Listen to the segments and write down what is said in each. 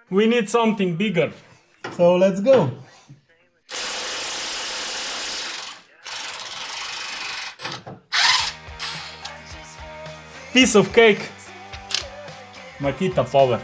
We need something bigger. So let's go. Piece of cake. Makita power.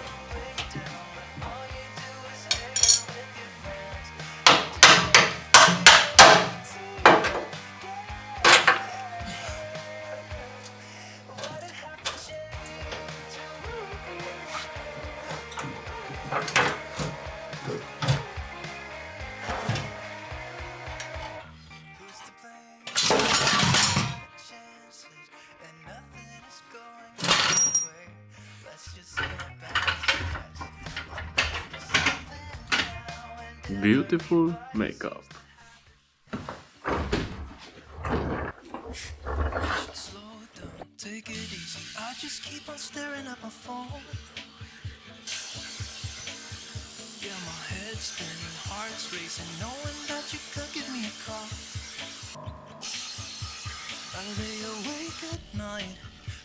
Beautiful makeup. Take it easy. I just keep on staring at my phone. Yeah, my head's spinning, heart's racing, knowing that you could give me a call. I lay awake at night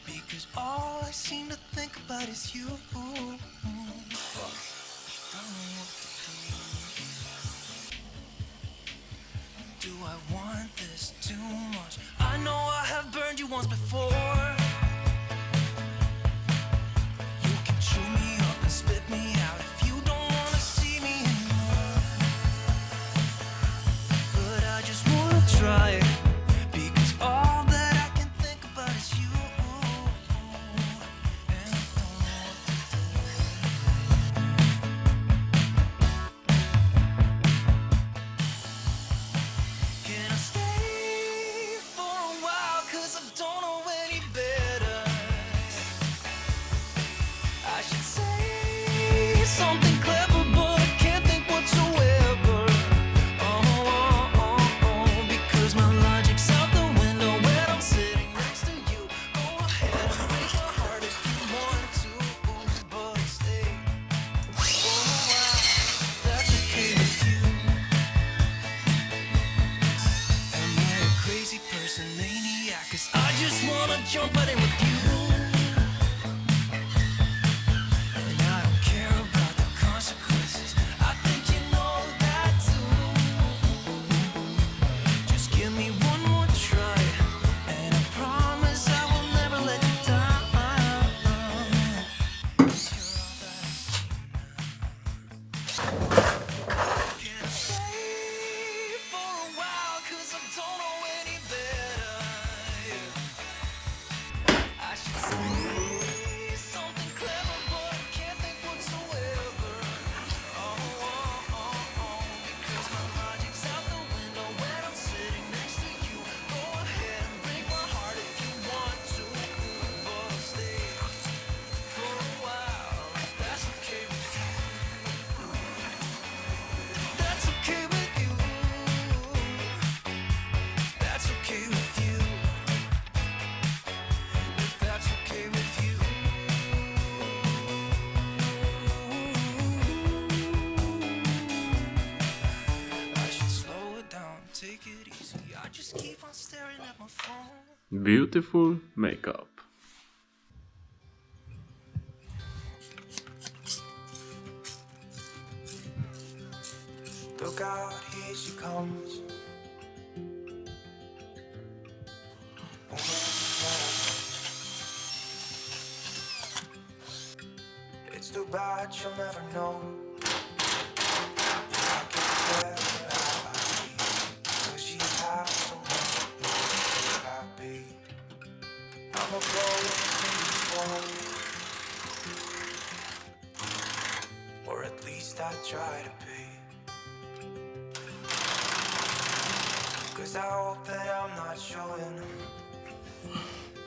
because all I seem to think about is you. Don't know what to do. Do I want this too much? I know I have burned you once before. You can chew me up and spit me out if you don't wanna see me anymore. But I just wanna try it because all that I can think about is you. And I don't know what to do. Can I stay for a while? 'Cause I don't know any better. I should say something clever, but I can't think whatsoever. Because my logic's out the window when I'm sitting next to you. Go ahead and break my heart if you want to, but stay for a while. That's okay with you. Am I a crazy person, maniac? 'Cause I just wanna jump right in with you. And I don't care about the consequences. I think you know that too. Just give me one more try, and I promise I will never let you down. 'Cause you're all that I see now. Can I stay for a while? 'Cause I don't know any better. I should say something clever, but I can't think whatsoever. Because my logic's out the window when I'm sitting next to you. Go ahead and break my heart if you want to, but stay for a while. If that's okay with you. That's okay with you. If that's okay with you. If that's okay with you. I should slow it down, take it easy. I just keep on staring at my phone. Beautiful makeup. Look out, here she comes. It's too bad she'll never know. I can tell her I need, 'cause she has so much happy. I'm a broken or at least I try to be. 'Cause I hope that I'm not showing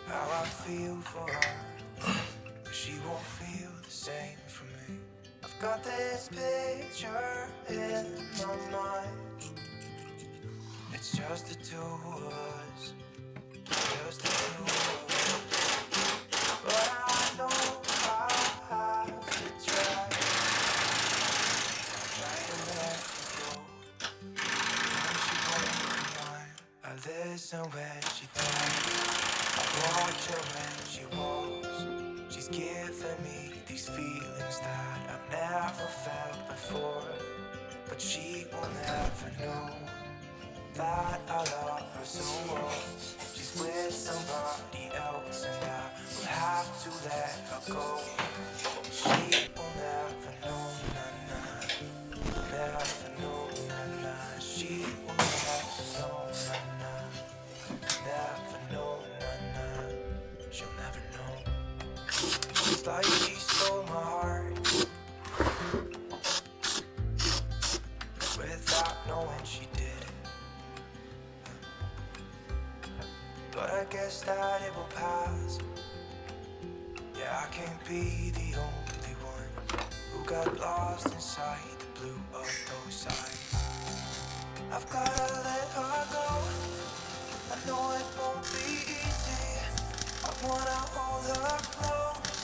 how I feel for her, but she won't feel the same for me. I've got this picture in my mind. It's just the two of us, just the two of us. But I know I have to try to let you go. I listen when she talks, I watch her when she walks. She's giving me these feelings that I've never felt. before, but she will never know that I love her so well. She's with somebody else and I will have to let her go. She will never know, never know, she will never know, never know, she'll never know. It's like she stole my heart without knowing she did. But I guess that it will pass. Yeah, I can't be the only one who got lost inside the blue of those eyes. I've gotta let her go. I know it won't be easy. I wanna hold her close,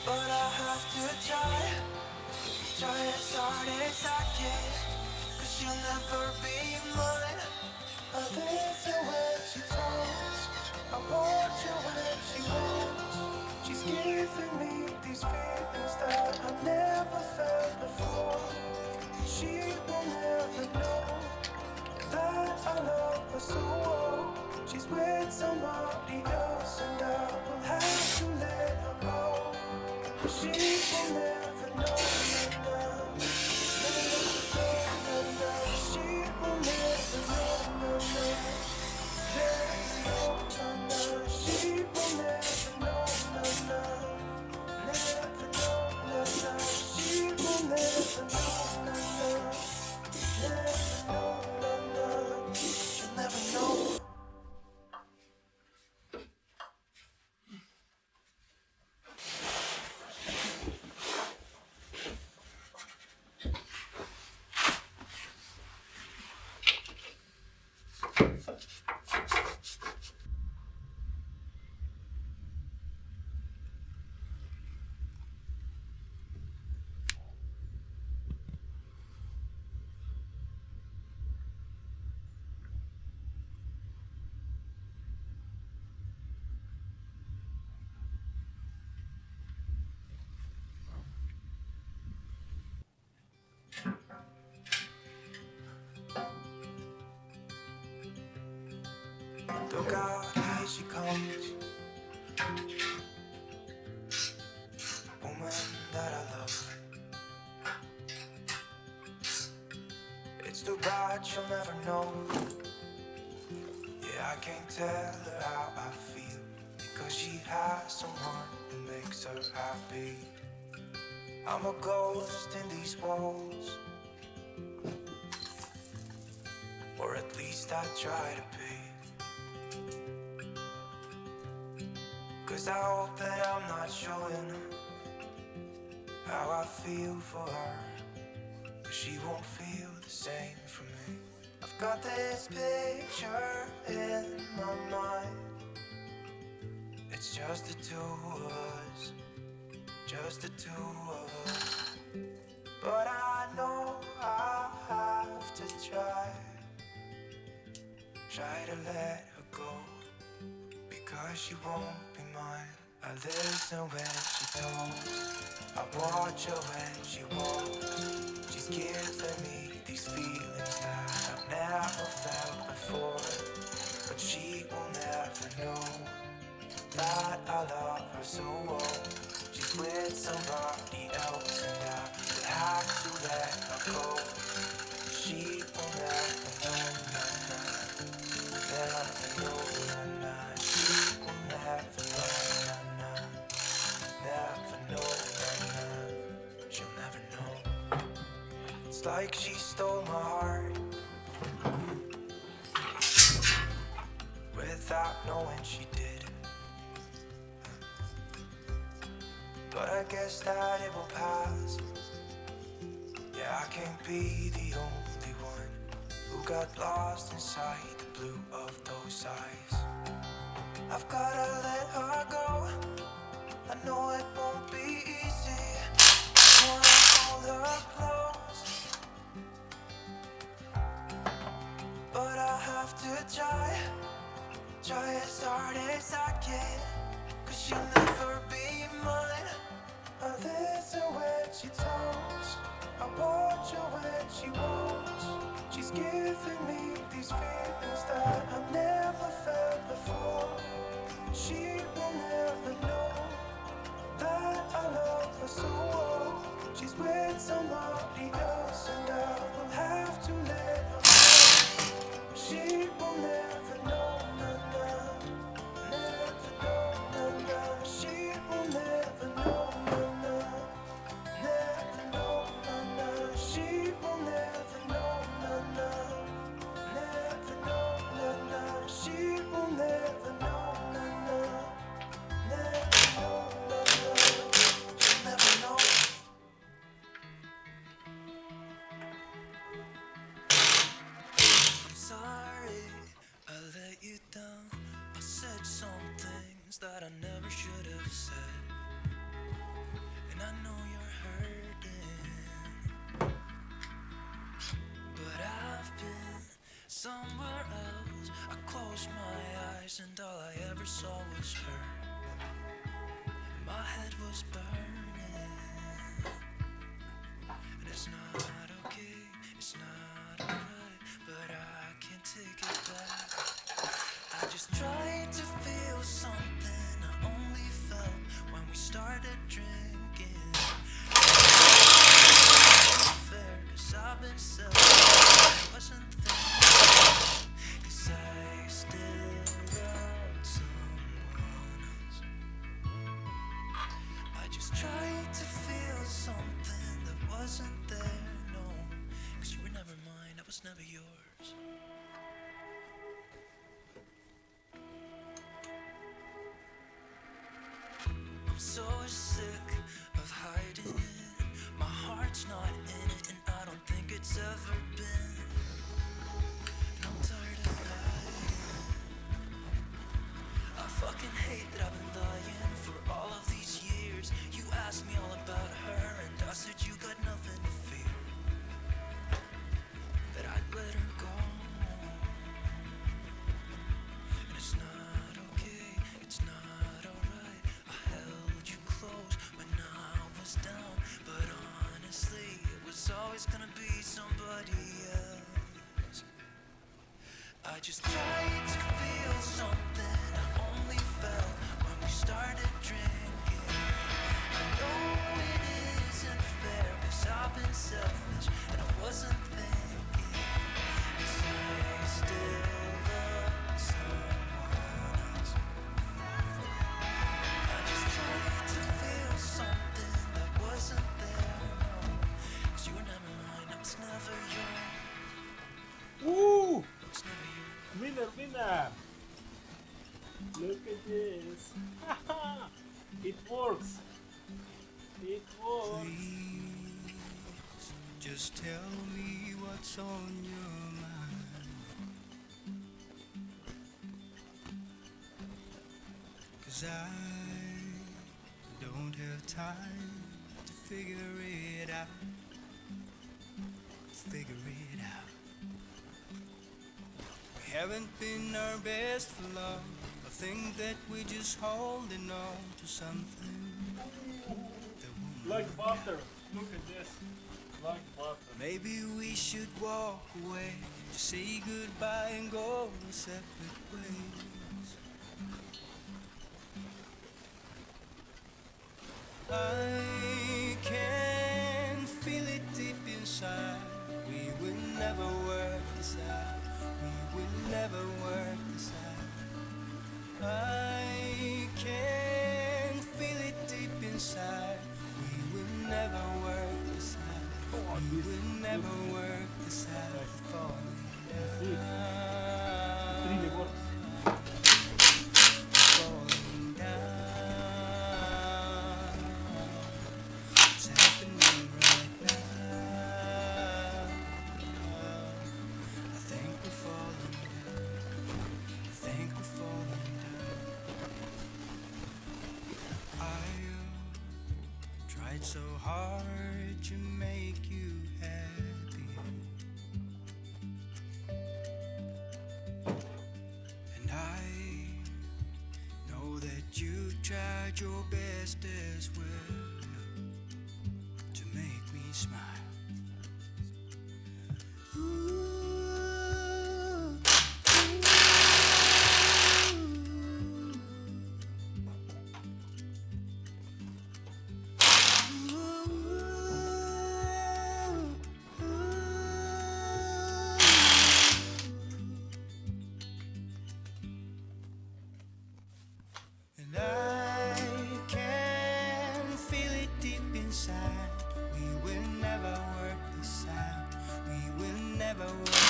but I have to try as hard as I can, 'cause she'll never be mine. I listen when she talks, I watch her when she walks. She's giving me these feelings that I've never felt before. She will never know that I love her so well. She's with somebody else and I will have to let her go. She will never know, she will never know, she will never know, never know, she will never know, she'll never know. Look out, here she comes, woman that I love. It's too bad she'll never know. Yeah, I can't tell her how I feel, because she has someone who makes her happy. I'm a ghost in these walls, or at least I try to be. 'Cause I hope that I'm not showing how I feel for her, but she won't feel the same for me. I've got this picture in my mind. It's just the two of us, just the two of us. But I know I have to try to let her go, because she won't be mine. I listen when she talks, I watch her when she walks. She's giving me these feelings that I've never felt before, but she will never know that I love her so well. She's with somebody else and I will have to let her go. She will never know, never know, she will never know, never know, she'll never know. It's like she stole my heart without knowing she did. But I guess that it will pass. Yeah, I can't be the only one who got lost inside the blue of those eyes. I've gotta let her go. I know it won't be easy. I wanna hold her close, but I have to try as hard as I can, 'cause she'll never be mine. I live ever saw was her. My head was burning. And it's not okay, it's not alright, but I can't take it back. I just tried to feel something I only felt when we started drinking. Fair, 'cause I've been selfish, I wasn't thinking, 'cause I still loved someone else. I just tried to feel something that wasn't there, no, 'cause you were never mine, I was never yours. I'm so sick of hiding it. My heart's not in it, and I don't think it's ever been. And I'm tired of lying. I fucking hate that I've been lying for all of these years. You asked me all about her, and I said you got nothing to fear. That I'd let her go. And it's not okay, it's not alright. I held you close when I was down, but honestly, it was always gonna be somebody else. I just tried to feel something I only felt when we started drinking. I know it isn't fair, 'cause I've been selfish and I wasn't thinking, 'cause I still love someone else. I just tried to feel something that wasn't there, no, 'cause you were never mine, I was never yours. Woo! I was never yours. Winner, winner! Look at this. It works. It works. Please, just tell me what's on your mind. 'Cause I don't have time to figure it out. Figure it out. We haven't been our best for long. I think that we're just holding on to something that won't Like work butter. out. Look at this. Like butter. Maybe we should walk away, just say goodbye and go our separate ways. I can feel it deep inside. We will never work this out. We will never work this out. I can feel it deep inside. We will never work this out. We will never work this out. Falling See, it down. really works. Falling down. It's happening right now. I think we're falling down. I think we're falling down. I tried so hard to make you happy. And I know that you tried your best as well to make me smile. And I can feel it deep inside. We will never work this out. We will never work.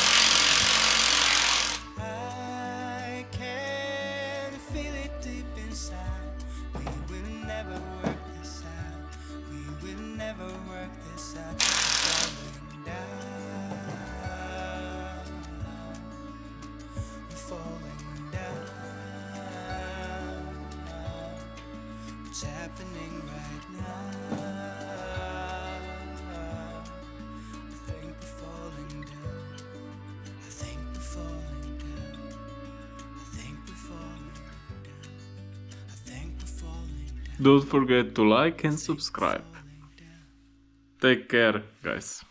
I can feel it deep inside. We will never work this out. We will never work this out. Falling down. We're falling down. What's happening right now? I think we're falling down. I think we're falling down. I think we're falling down. Don't forget to like and subscribe. Take care, guys.